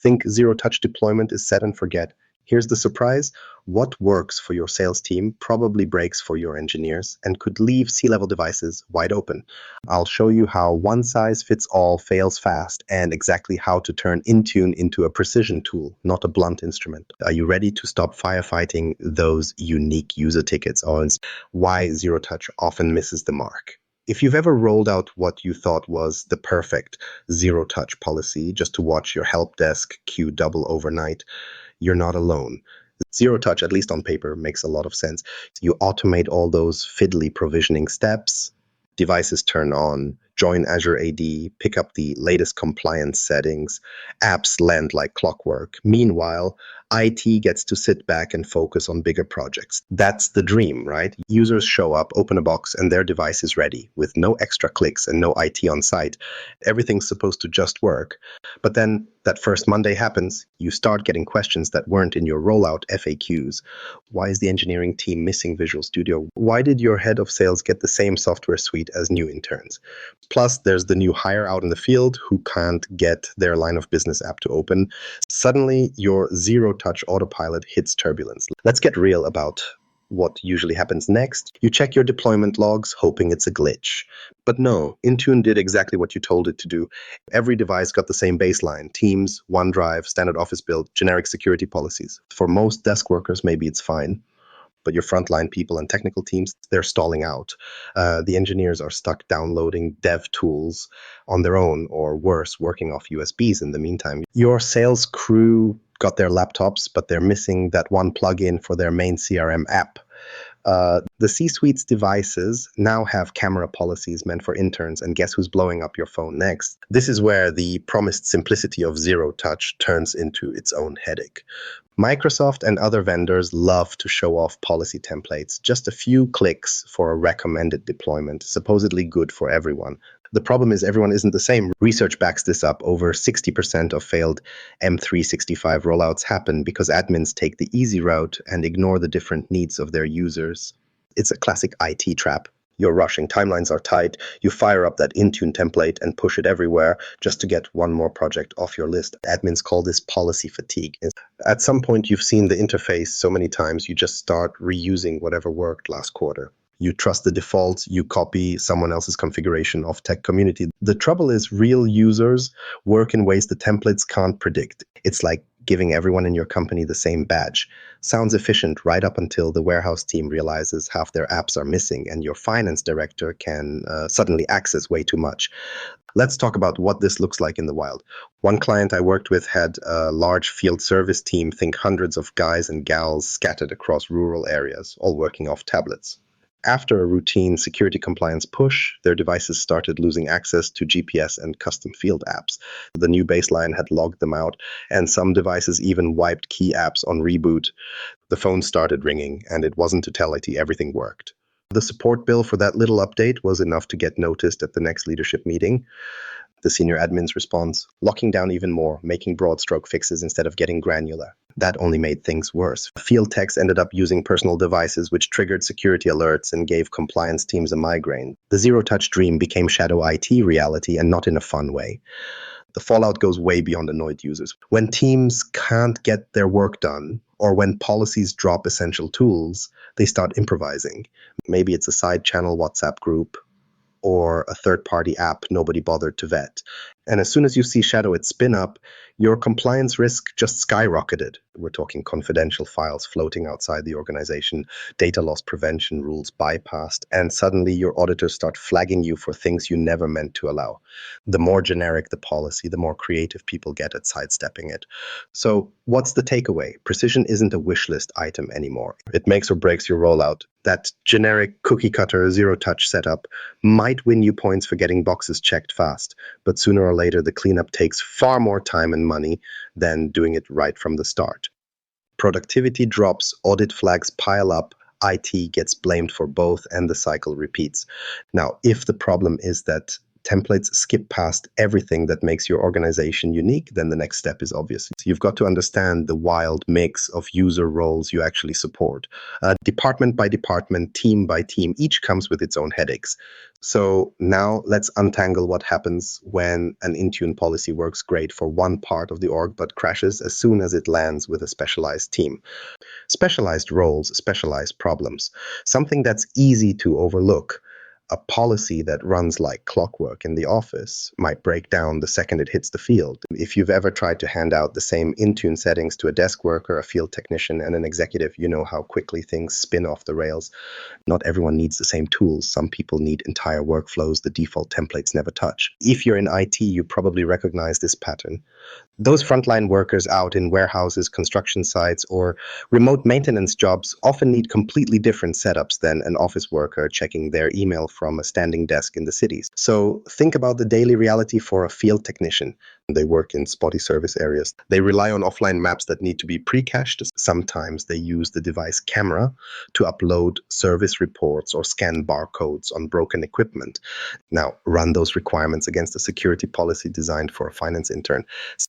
think zero-touch deployment is set and forget. Here's the surprise. What works for your sales team probably breaks for your engineers and could leave C-level devices wide open. I'll show you how one-size-fits-all fails fast and exactly how to turn Intune into a precision tool, not a blunt instrument. Are you ready to stop firefighting those unique user tickets, or why zero-touch often misses the mark? If you've ever rolled out what you thought was the perfect zero-touch policy just to watch your help desk queue double overnight, you're not alone. Zero touch, at least on paper, makes a lot of sense. You automate all those fiddly provisioning steps, devices turn on, join Azure AD, pick up the latest compliance settings, apps land like clockwork. Meanwhile, IT gets to sit back and focus on bigger projects. That's the dream, right? Users show up, open a box, and their device is ready with no extra clicks and no IT on site. Everything's supposed to just work. But then that first Monday happens, you start getting questions that weren't in your rollout FAQs. Why is the engineering team missing Visual Studio? Why did your head of sales get the same software suite as new interns? Plus, there's the new hire out in the field who can't get their line of business app to open. Suddenly, your zero-touch autopilot hits turbulence. Let's get real about what usually happens next. You check your deployment logs, hoping it's a glitch. But no, Intune did exactly what you told it to do. Every device got the same baseline: Teams, OneDrive, standard office build, generic security policies. For most desk workers, maybe it's fine. But your frontline people and technical teams, they're stalling out. The engineers are stuck downloading dev tools on their own, or worse, working off USBs in the meantime. Your sales crew got their laptops, but they're missing that one plugin for their main CRM app. The C-suite's devices now have camera policies meant for interns, and guess who's blowing up your phone next? This is where the promised simplicity of zero touch turns into its own headache. Microsoft and other vendors love to show off policy templates, just a few clicks for a recommended deployment, supposedly good for everyone. The problem is everyone isn't the same. Research backs this up. Over 60% of failed M365 rollouts happen because admins take the easy route and ignore the different needs of their users. It's a classic IT trap. You're rushing, timelines are tight, you fire up that Intune template and push it everywhere just to get one more project off your list. Admins call this policy fatigue. At some point, you've seen the interface so many times, you just start reusing whatever worked last quarter. You trust the defaults, you copy someone else's configuration of tech community. The trouble is real users work in ways the templates can't predict. It's like giving everyone in your company the same badge. Sounds efficient right up until the warehouse team realizes half their apps are missing and your finance director can suddenly access way too much. Let's talk about what this looks like in the wild. One client I worked with had a large field service team, think hundreds of guys and gals scattered across rural areas, all working off tablets. After a routine security compliance push, their devices started losing access to GPS and custom field apps. The new baseline had logged them out, and some devices even wiped key apps on reboot. The phone started ringing, and it wasn't to tell IT everything worked. The support bill for that little update was enough to get noticed at the next leadership meeting. The senior admin's response: locking down even more, making broad stroke fixes instead of getting granular. That only made things worse. Field techs ended up using personal devices, which triggered security alerts and gave compliance teams a migraine. The zero-touch dream became shadow IT reality, and not in a fun way. The fallout goes way beyond annoyed users. When teams can't get their work done, or when policies drop essential tools, they start improvising. Maybe it's a side channel WhatsApp group, or a third-party app nobody bothered to vet. And as soon as you see Shadow it spin up, your compliance risk just skyrocketed. We're talking confidential files floating outside the organization, data loss prevention rules bypassed, and suddenly your auditors start flagging you for things you never meant to allow. The more generic the policy, the more creative people get at sidestepping it. So what's the takeaway? Precision isn't a wish list item anymore. It makes or breaks your rollout. That generic cookie-cutter zero-touch setup might win you points for getting boxes checked fast, but sooner or later the cleanup takes far more time and money than doing it right from the start. Productivity drops, audit flags pile up, IT gets blamed for both, and the cycle repeats. Now, if the problem is that templates skip past everything that makes your organization unique, then the next step is obvious. You've got to understand the wild mix of user roles you actually support. Department by department, team by team, each comes with its own headaches. So now let's untangle what happens when an Intune policy works great for one part of the org but crashes as soon as it lands with a specialized team. Specialized roles, specialized problems. Something that's easy to overlook. A policy that runs like clockwork in the office might break down the second it hits the field. If you've ever tried to hand out the same Intune settings to a desk worker, a field technician, and an executive, you know how quickly things spin off the rails. Not everyone needs the same tools. Some people need entire workflows the default templates never touch. If you're in IT, you probably recognize this pattern. Those frontline workers out in warehouses, construction sites, or remote maintenance jobs often need completely different setups than an office worker checking their email from a standing desk in the cities. So think about the daily reality for a field technician. They work in spotty service areas. They rely on offline maps that need to be pre-cached. Sometimes they use the device camera to upload service reports or scan barcodes on broken equipment. Now, run those requirements against a security policy designed for a finance intern.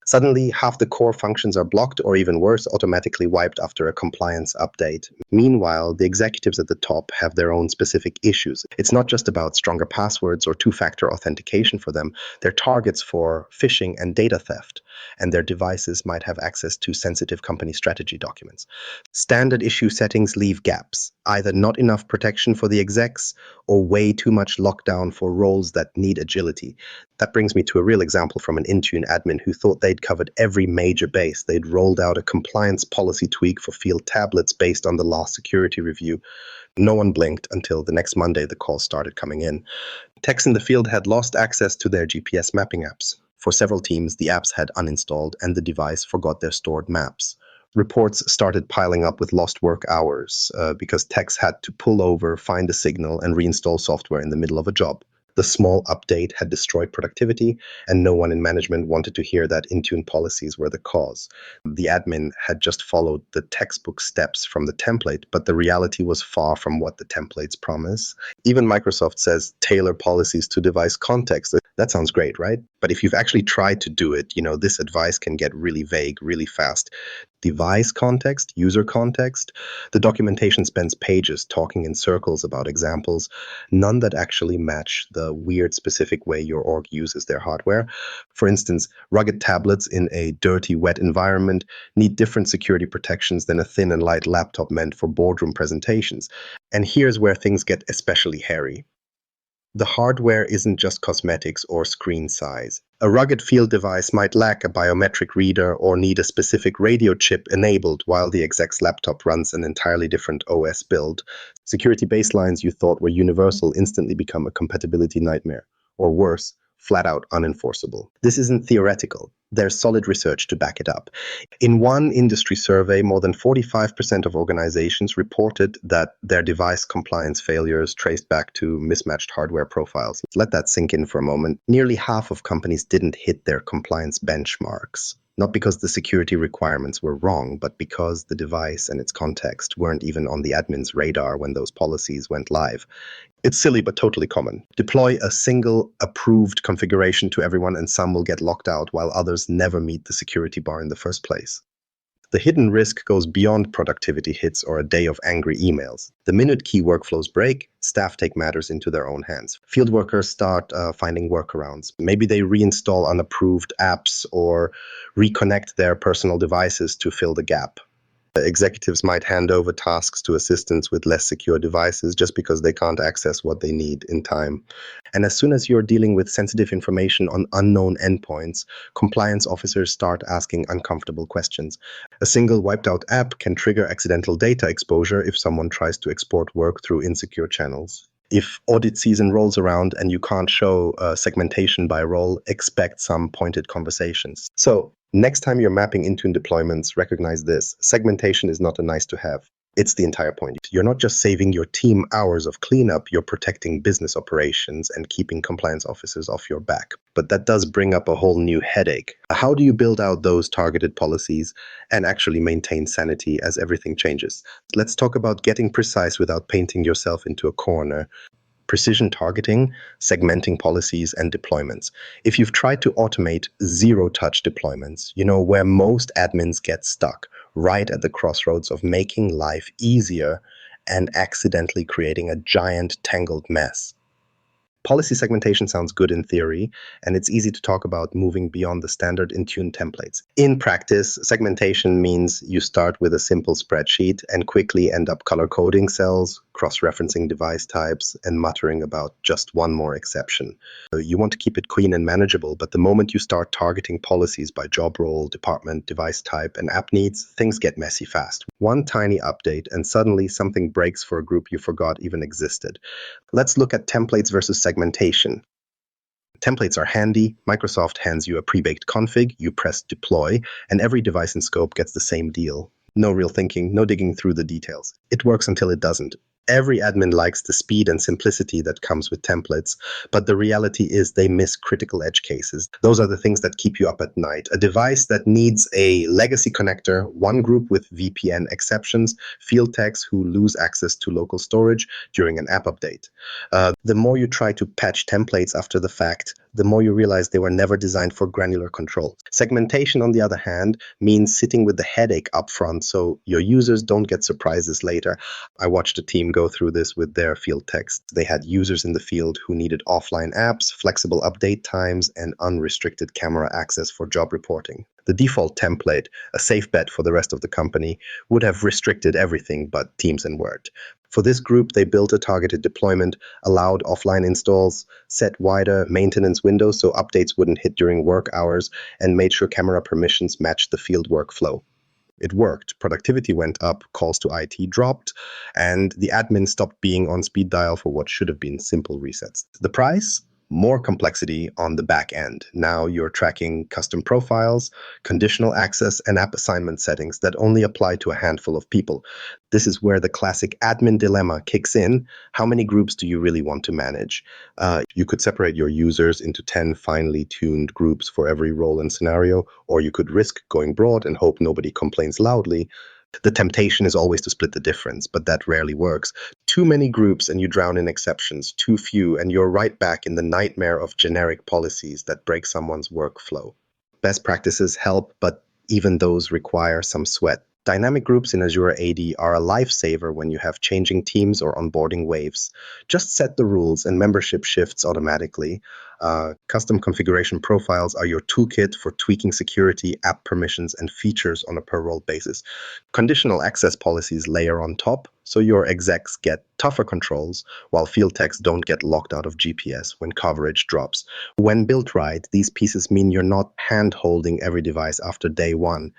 Suddenly, half the core functions are blocked or even worse, automatically wiped after a compliance update. Meanwhile, the executives at the top have their own specific issues. It's not just about stronger passwords or two-factor authentication for them. They're targets for phishing and data theft, and their devices might have access to sensitive company strategy documents. Standard issue settings leave gaps, either not enough protection for the execs or way too much lockdown for roles that need agility. That brings me to a real example from an Intune admin who thought they'd covered every major base. They'd rolled out a compliance policy tweak for field tablets based on the last security review. No one blinked until the next Monday the calls started coming in. Techs in the field had lost access to their GPS mapping apps. For several teams, the apps had uninstalled and the device forgot their stored maps. Reports started piling up with lost work hours because techs had to pull over, find a signal, and reinstall software in the middle of a job. The small update had destroyed productivity, and no one in management wanted to hear that Intune policies were the cause. The admin had just followed the textbook steps from the template, but the reality was far from what the templates promise. Even Microsoft says tailor policies to device context. That sounds great, right? But if you've actually tried to do it, this advice can get really vague really fast. Device context, user context. The documentation spends pages talking in circles about examples, none that actually match the weird specific way your org uses their hardware. For instance, rugged tablets in a dirty, wet environment need different security protections than a thin and light laptop meant for boardroom presentations. And here's where things get especially hairy. The hardware isn't just cosmetics or screen size. A rugged field device might lack a biometric reader or need a specific radio chip enabled while the exec's laptop runs an entirely different OS build. Security baselines you thought were universal instantly become a compatibility nightmare. Or worse, flat out unenforceable. This isn't theoretical. There's solid research to back it up. In one industry survey, more than 45% of organizations reported that their device compliance failures traced back to mismatched hardware profiles. Let that sink in for a moment. Nearly half of companies didn't hit their compliance benchmarks. Not because the security requirements were wrong, but because the device and its context weren't even on the admin's radar when those policies went live. It's silly but totally common. Deploy a single approved configuration to everyone and some will get locked out while others never meet the security bar in the first place. The hidden risk goes beyond productivity hits or a day of angry emails. The minute key workflows break, staff take matters into their own hands. Field workers start finding workarounds. Maybe they reinstall unapproved apps or reconnect their personal devices to fill the gap. Executives might hand over tasks to assistants with less secure devices just because they can't access what they need in time. And as soon as you're dealing with sensitive information on unknown endpoints, compliance officers start asking uncomfortable questions. A single wiped out app can trigger accidental data exposure if someone tries to export work through insecure channels. If audit season rolls around and you can't show segmentation by role, expect some pointed conversations. So, next time you're mapping Intune deployments, recognize this. Segmentation is not a nice to have. It's the entire point. You're not just saving your team hours of cleanup, you're protecting business operations and keeping compliance officers off your back. But that does bring up a whole new headache. How do you build out those targeted policies and actually maintain sanity as everything changes? Let's talk about getting precise without painting yourself into a corner. precision targeting, segmenting policies, and deployments. If you've tried to automate zero-touch deployments, you know where most admins get stuck, right at the crossroads of making life easier and accidentally creating a giant tangled mess. Policy segmentation sounds good in theory, and it's easy to talk about moving beyond the standard Intune templates. In practice, segmentation means you start with a simple spreadsheet and quickly end up color coding cells, cross-referencing device types, and muttering about just one more exception. You want to keep it clean and manageable, but the moment you start targeting policies by job role, department, device type, and app needs, things get messy fast. One tiny update, and suddenly something breaks for a group you forgot even existed. Let's look at templates versus segmentation. Templates are handy. Microsoft hands you a pre-baked config, you press deploy, and every device in scope gets the same deal. No real thinking, no digging through the details. It works until it doesn't. Every admin likes the speed and simplicity that comes with templates, but the reality is they miss critical edge cases. Those are the things that keep you up at night. A device that needs a legacy connector, one group with VPN exceptions, field techs who lose access to local storage during an app update. The more you try to patch templates after the fact, the more you realize they were never designed for granular control. Segmentation, on the other hand, means sitting with the headache up front so your users don't get surprises later. I watched a team go through this with their field techs. They had users in the field who needed offline apps, flexible update times, and unrestricted camera access for job reporting. The default template, a safe bet for the rest of the company, would have restricted everything but Teams and Word. For this group, they built a targeted deployment, allowed offline installs, set wider maintenance windows so updates wouldn't hit during work hours, and made sure camera permissions matched the field workflow. It worked. Productivity went up, calls to IT dropped, and the admin stopped being on speed dial for what should have been simple resets. The price? More complexity on the back end. Now you're tracking custom profiles, conditional access, and app assignment settings that only apply to a handful of people. This is where the classic admin dilemma kicks in. How many groups do you really want to manage? You could separate your users into 10 finely tuned groups for every role and scenario, or you could risk going broad and hope nobody complains loudly. The temptation is always to split the difference, but that rarely works. Too many groups and you drown in exceptions, too few, and you're right back in the nightmare of generic policies that break someone's workflow. Best practices help, but even those require some sweat. Dynamic groups in Azure AD are a lifesaver when you have changing teams or onboarding waves. Just set the rules and membership shifts automatically. Custom configuration profiles are your toolkit for tweaking security, app permissions, and features on a per-role basis. Conditional access policies layer on top, so your execs get tougher controls, while field techs don't get locked out of GPS when coverage drops. When built right, these pieces mean you're not hand-holding every device after day one.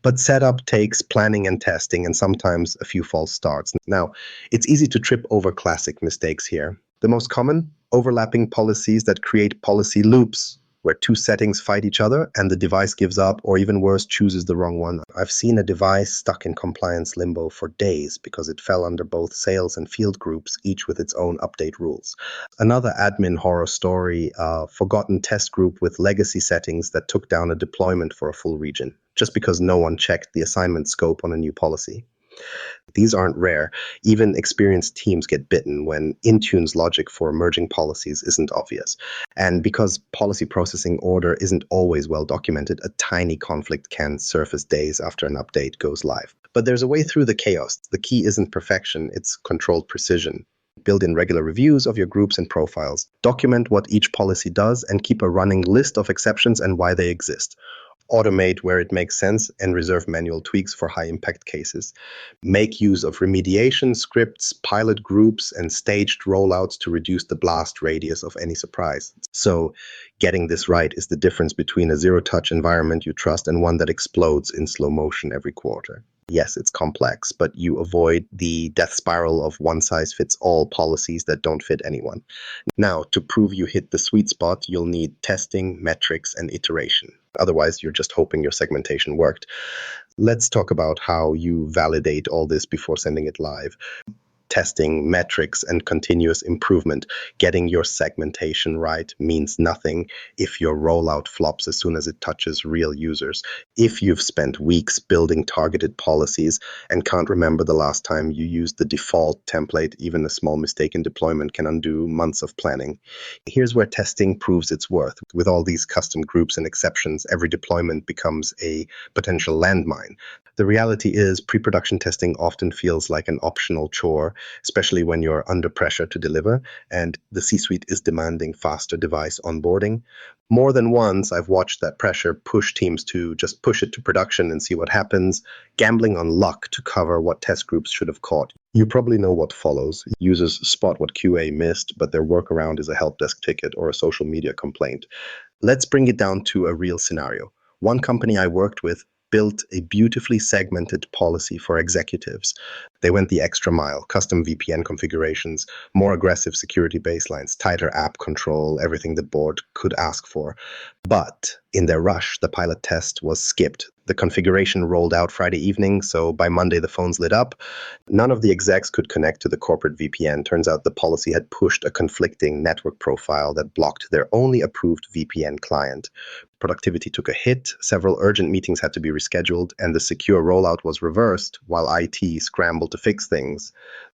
But setup takes planning and testing and sometimes a few false starts. Now, it's easy to trip over classic mistakes here. The most common, overlapping policies that create policy loops, where two settings fight each other and the device gives up, or even worse, chooses the wrong one. I've seen a device stuck in compliance limbo for days because it fell under both sales and field groups, each with its own update rules. Another admin horror story, a forgotten test group with legacy settings that took down a deployment for a full region, just because no one checked the assignment scope on a new policy. These aren't rare. Even experienced teams get bitten when Intune's logic for merging policies isn't obvious. And because policy processing order isn't always well documented, a tiny conflict can surface days after an update goes live. But there's a way through the chaos. The key isn't perfection, it's controlled precision. Build in regular reviews of your groups and profiles. Document what each policy does and keep a running list of exceptions and why they exist. Automate where it makes sense and reserve manual tweaks for high-impact cases. Make use of remediation scripts, pilot groups, and staged rollouts to reduce the blast radius of any surprise. So, getting this right is the difference between a zero-touch environment you trust and one that explodes in slow motion every quarter. Yes, it's complex, but you avoid the death spiral of one-size-fits-all policies that don't fit anyone. Now, to prove you hit the sweet spot, you'll need testing, metrics, and iteration. Otherwise, you're just hoping your segmentation worked. Let's talk about how you validate all this before sending it live. testing, metrics, and continuous improvement. Getting your segmentation right means nothing if your rollout flops as soon as it touches real users. If you've spent weeks building targeted policies and can't remember the last time you used the default template, even a small mistake in deployment can undo months of planning. Here's where testing proves its worth. With all these custom groups and exceptions, every deployment becomes a potential landmine. The reality is, pre-production testing often feels like an optional chore, especially when you're under pressure to deliver and the C-suite is demanding faster device onboarding. More than once, I've watched that pressure push teams to just push it to production and see what happens, gambling on luck to cover what test groups should have caught. You probably know what follows. Users spot what QA missed, but their workaround is a help desk ticket or a social media complaint. Let's bring it down to a real scenario. One company I worked with built a beautifully segmented policy for executives. They went the extra mile, custom VPN configurations, more aggressive security baselines, tighter app control, everything the board could ask for. But in their rush, the pilot test was skipped. The configuration rolled out Friday evening, so by Monday the phones lit up. None of the execs could connect to the corporate VPN. Turns out the policy had pushed a conflicting network profile that blocked their only approved VPN client. Productivity took a hit, several urgent meetings had to be rescheduled, and the secure rollout was reversed while IT scrambled to fix things.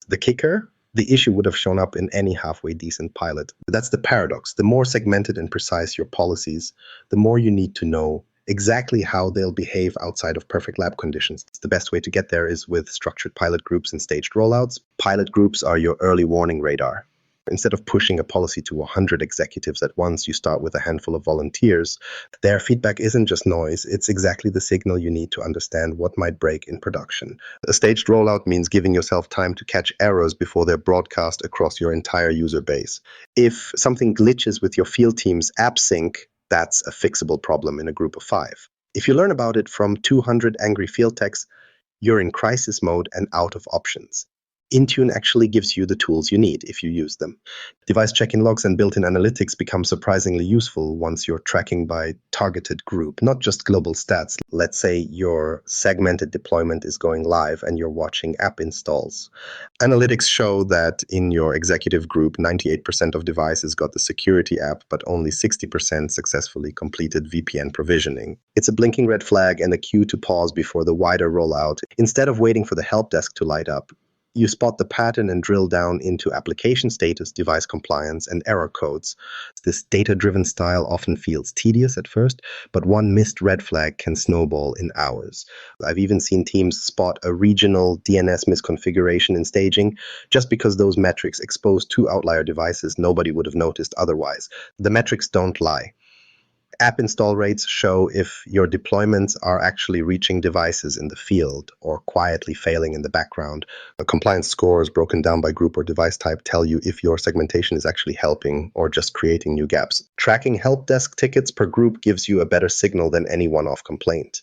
The kicker? The issue would have shown up in any halfway decent pilot. That's the paradox. The more segmented and precise your policies, the more you need to know exactly how they'll behave outside of perfect lab conditions. The best way to get there is with structured pilot groups and staged rollouts. Pilot groups are your early warning radar. Instead of pushing a policy to 100 executives at once, you start with a handful of volunteers. Their feedback isn't just noise, it's exactly the signal you need to understand what might break in production. A staged rollout means giving yourself time to catch errors before they're broadcast across your entire user base. If something glitches with your field team's app sync, that's a fixable problem in a group of 5. If you learn about it from 200 angry field techs, you're in crisis mode and out of options. Intune actually gives you the tools you need if you use them. Device check-in logs and built-in analytics become surprisingly useful once you're tracking by targeted group, not just global stats. Let's say your segmented deployment is going live and you're watching app installs. Analytics show that in your executive group, 98% of devices got the security app, but only 60% successfully completed VPN provisioning. It's a blinking red flag and a cue to pause before the wider rollout. Instead of waiting for the help desk to light up, you spot the pattern and drill down into application status, device compliance, and error codes. This data-driven style often feels tedious at first, but one missed red flag can snowball in hours. I've even seen teams spot a regional DNS misconfiguration in staging just because those metrics expose 2 outlier devices nobody would have noticed otherwise. The metrics don't lie. App install rates show if your deployments are actually reaching devices in the field or quietly failing in the background. The compliance scores broken down by group or device type tell you if your segmentation is actually helping or just creating new gaps. Tracking help desk tickets per group gives you a better signal than any one-off complaint.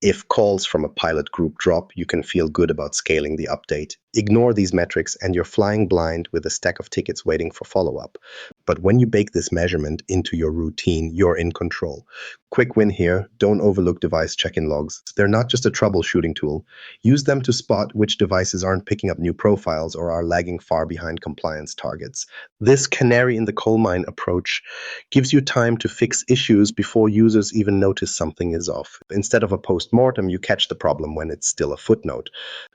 If calls from a pilot group drop, you can feel good about scaling the update. Ignore these metrics and you're flying blind with a stack of tickets waiting for follow-up. But when you bake this measurement into your routine, you're in control. Quick win here, don't overlook device check-in logs. They're not just a troubleshooting tool. Use them to spot which devices aren't picking up new profiles or are lagging far behind compliance targets. This canary in the coal mine approach gives you time to fix issues before users even notice something is off. Instead of a post-mortem, you catch the problem when it's still a footnote.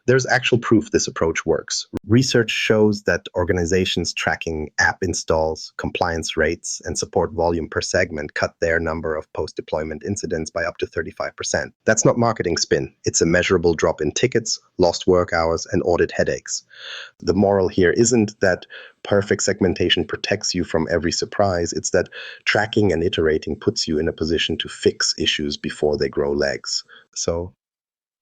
There's actual proof this approach works. Research shows that organizations tracking app installs, compliance rates, and support volume per segment cut their number of post-deployment incidents by up to 35%. That's not marketing spin. It's a measurable drop in tickets, lost work hours, and audit headaches. The moral here isn't that perfect segmentation protects you from every surprise. It's that tracking and iterating puts you in a position to fix issues before they grow legs. So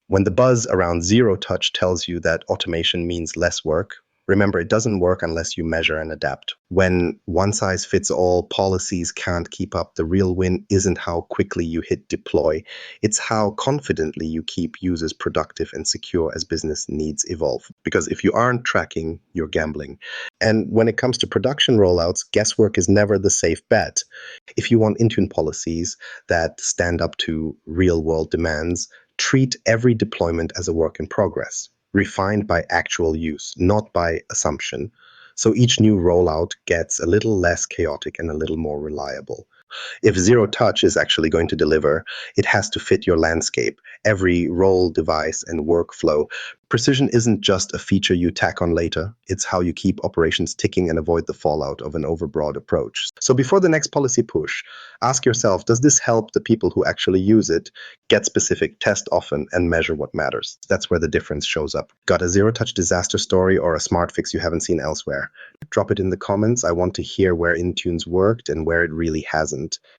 when the buzz around zero touch tells you that automation means less work, remember it doesn't work unless you measure and adapt. When one-size-fits-all policies can't keep up, the real win isn't how quickly you hit deploy. It's how confidently you keep users productive and secure as business needs evolve. Because if you aren't tracking, you're gambling. And when it comes to production rollouts, guesswork is never the safe bet. If you want Intune policies that stand up to real-world demands, treat every deployment as a work in progress. refined by actual use, not by assumption. So each new rollout gets a little less chaotic and a little more reliable. If zero touch is actually going to deliver, it has to fit your landscape, every role, device, and workflow. Precision isn't just a feature you tack on later, it's how you keep operations ticking and avoid the fallout of an overbroad approach. So before the next policy push, ask yourself, does this help the people who actually use it? Get specific, test often, and measure what matters. That's where the difference shows up. Got a zero-touch disaster story or a smart fix you haven't seen elsewhere? Drop it in the comments. I want to hear where Intune's worked and where it really hasn't.